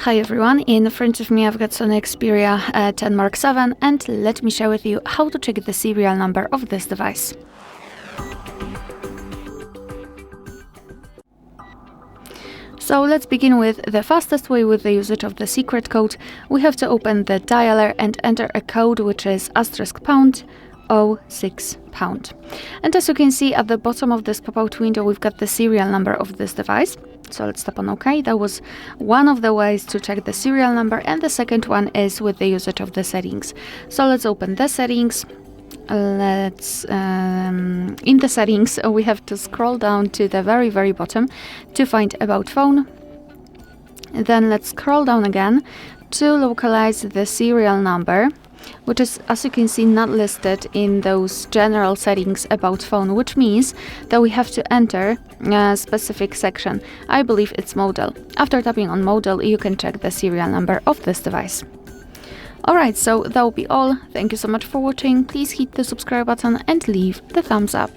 Hi everyone, in front of me I've got SONY Xperia 10 Mark VII, and let me share with you how to check the serial number of this device. So let's begin with the fastest way with the usage of the secret code. We have to open the dialer and enter a code which is *##06#. And as you can see at the bottom of this pop-out window, we've got the serial number of this device. So let's tap on OK. That was one of the ways to check the serial number, and the second one is with the usage of the settings. So let's open the settings. In the settings, we have to scroll down to the very bottom to find About Phone. Then let's scroll down again to localize the serial number, which is, as you can see, not listed in those general settings About Phone, which means that we have to enter a specific section. I believe it's model. After tapping on model, you can check the serial number of this device. Alright, so that will be all. Thank you so much for watching. Please hit the subscribe button and leave the thumbs up.